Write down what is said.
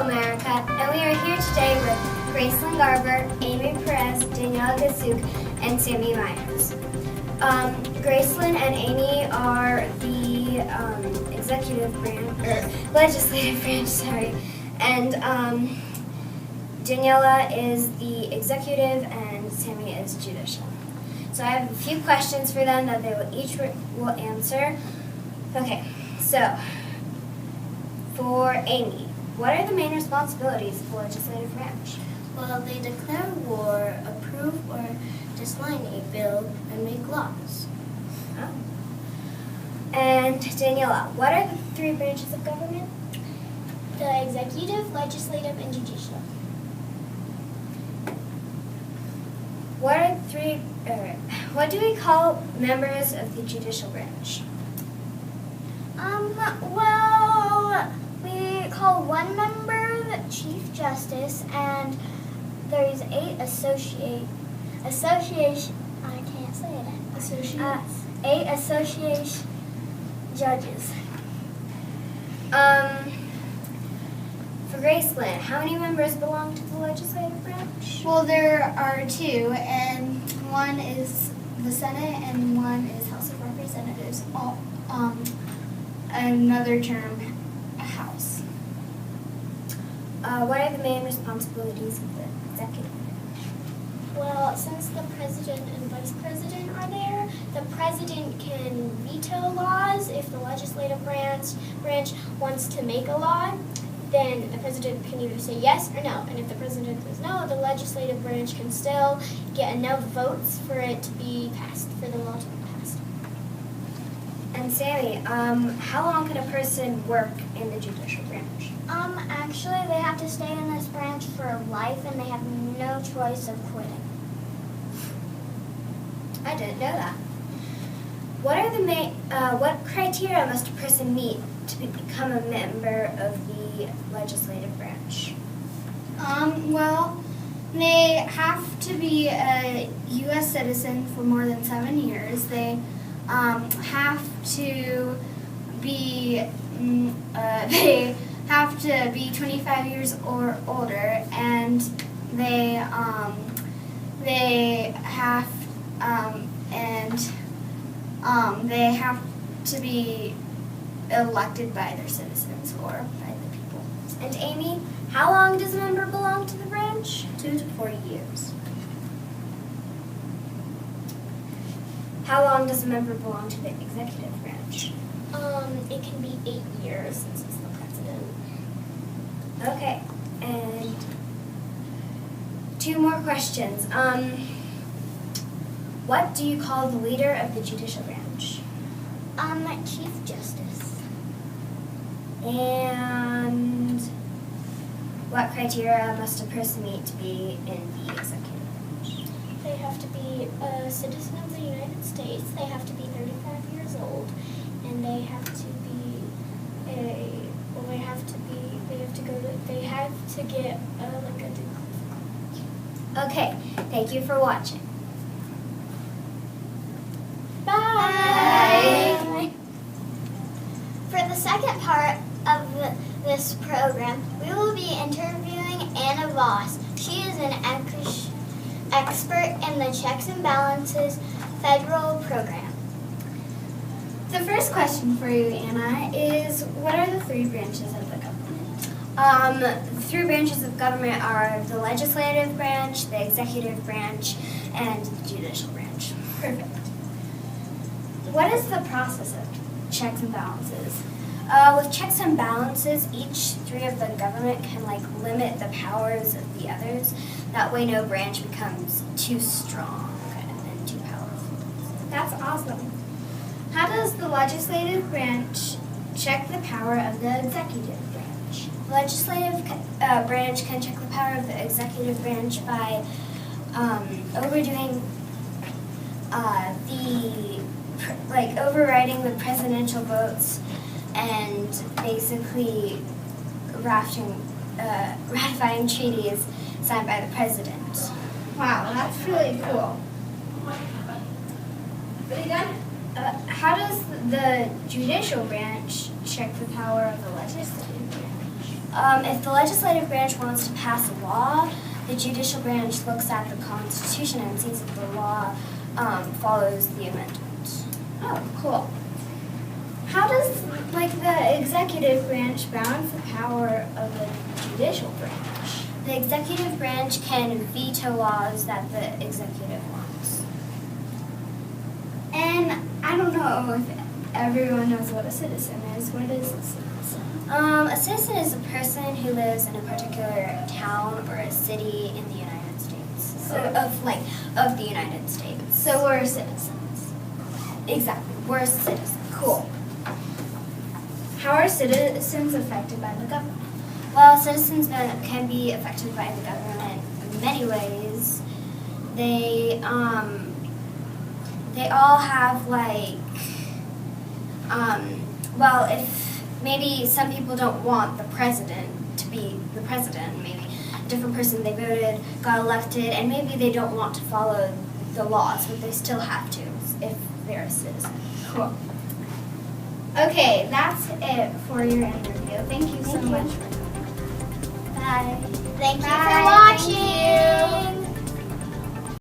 America, and we are here today with Gracelyn Garber, Amy Perez, Danielle Gazuk, and Sammy Myers. Gracelyn and Amy are the legislative branch, sorry, and Daniela is the executive and Sammy is judicial. So I have a few questions for them that they will each will answer. Okay, so for Amy, what are the main responsibilities of the legislative branch? Well, they declare war, approve or dislike a bill, and make laws. Oh. And Daniela, what are the three branches of government? The executive, legislative, and judicial. What do we call members of the judicial branch? Well, we call one member the Chief Justice, and there's 8 association. I can't say it. Associates. 8 associate judges. For Gracelyn, how many members belong to the legislative branch? Well, there are 2, and one is the Senate and one is House of Representatives. Another term, House. What are the main responsibilities of the executive branch? Well, since the president and vice president are there, the president can veto laws. If the legislative branch wants to make a law, then the president can either say yes or no. And if the president says no, the legislative branch can still get enough votes for it to be passed, for the law to be passed. And Sammy, how long can a person work in the judicial branch? Actually, they have to stay in this branch for life, and they have no choice of quitting. I didn't know that. What criteria must a person meet to become a member of the legislative branch? Well, they have to be a U.S. citizen for more than 7 years. They have to be 25 years or older, and they have to be elected by their citizens or by the people. And Amy, how long does a member belong to the branch? 2 to 4 years. How long does a member belong to the executive branch? It can be 8 years since it's the president. Okay, and 2 more questions. What do you call the leader of the judicial branch? Chief Justice. And what criteria must a person meet to be in the executive branch? They have to be a citizen of the United States. They have to be 35 years old, and they have to get like a degree. Okay, thank you for watching. Bye. For the second part of this program, we will be interviewing Anna Voss. She is an expert in the Checks and Balances federal program. The first question for you, Anna, is what are the 3 branches of the government? The 3 branches of government are the legislative branch, the executive branch, and the judicial branch. Perfect. What is the process of checks and balances? With checks and balances, each 3 of the government can limit the powers of the others. That way no branch becomes too strong and too powerful. That's awesome. How does the legislative branch check the power of the executive branch? The legislative branch can check the power of the executive branch by overriding the presidential votes and basically ratifying treaties signed by the president. Wow, that's really cool. How does the judicial branch check the power of the legislative branch? If the legislative branch wants to pass a law, the judicial branch looks at the Constitution and sees if the law follows the amendment. Oh, cool. How does the executive branch balance the power of the judicial branch? The executive branch can veto laws that the executive wants. And I don't know if everyone knows what a citizen is. What is a citizen? A citizen is a person who lives in a particular town or a city in the United States. Of the United States. So we're citizens. Exactly. We're citizens. Cool. How are citizens affected by the government? Well, citizens can be affected by the government in many ways. They all have if maybe some people don't want the president to be the president, maybe a different person they voted got elected, and maybe they don't want to follow the laws, but they still have to if they're a citizen. Cool. Okay, that's it for your interview. Thank you so much. Bye. Thank you Bye. for watching.